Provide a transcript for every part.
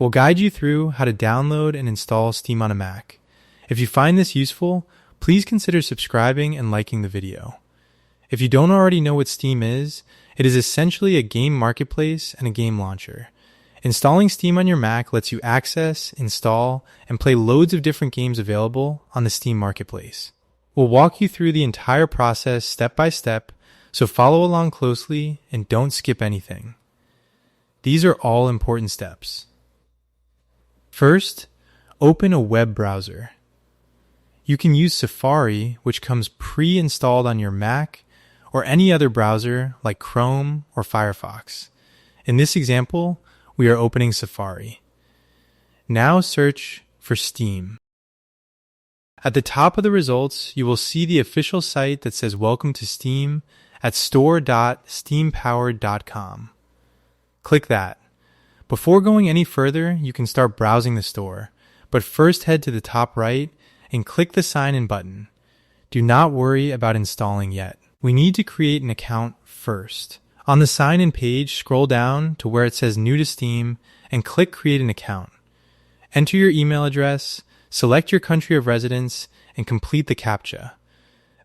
We'll guide you through how to download and install Steam on a Mac. If you find this useful, please consider subscribing and liking the video. If you don't already know what Steam is, it is essentially a game marketplace and a game launcher. Installing Steam on your Mac lets you access, install, and play loads of different games available on the Steam marketplace. We'll walk you through the entire process step by step, so follow along closely and don't skip anything. These are all important steps. First, open a web browser. You can use Safari, which comes pre-installed on your Mac, or any other browser like Chrome or Firefox. In this example, we are opening Safari. Now search for Steam. At the top of the results, you will see the official site that says Welcome to Steam at store.steampowered.com. Click that. Before going any further, you can start browsing the store, but first head to the top right and click the Sign In button. Do not worry about installing yet. We need to create an account first. On the Sign In page, scroll down to where it says New to Steam and click Create an Account. Enter your email address, select your country of residence, and complete the CAPTCHA.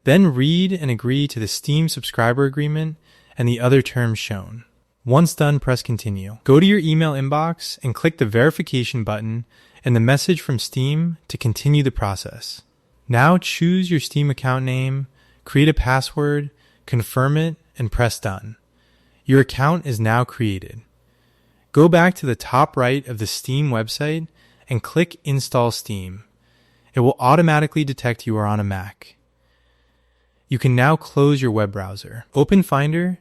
Then read and agree to the Steam subscriber agreement and the other terms shown. Once done, press Continue. Go to your email inbox and click the verification button and the message from Steam to continue the process. Now choose your Steam account name, create a password, confirm it, and press Done. Your account is now created. Go back to the top right of the Steam website and click Install Steam. It will automatically detect you are on a Mac. You can now close your web browser. Open Finder,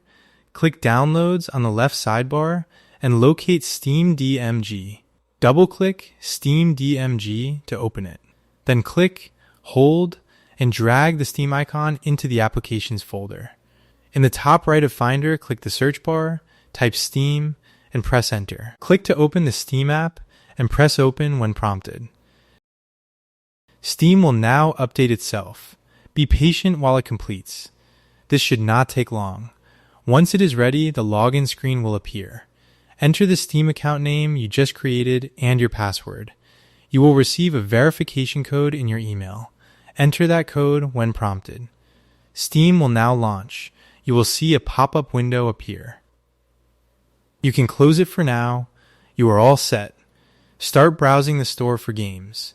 click Downloads on the left sidebar, and locate Steam DMG. Double-click Steam DMG to open it. Then click, hold, and drag the Steam icon into the Applications folder. In the top right of Finder, click the search bar, type Steam, and press Enter. Click to open the Steam app and press Open when prompted. Steam will now update itself. Be patient while it completes. This should not take long. Once it is ready, the login screen will appear. Enter the Steam account name you just created and your password. You will receive a verification code in your email. Enter that code when prompted. Steam will now launch. You will see a pop-up window appear. You can close it for now. You are all set. Start browsing the store for games.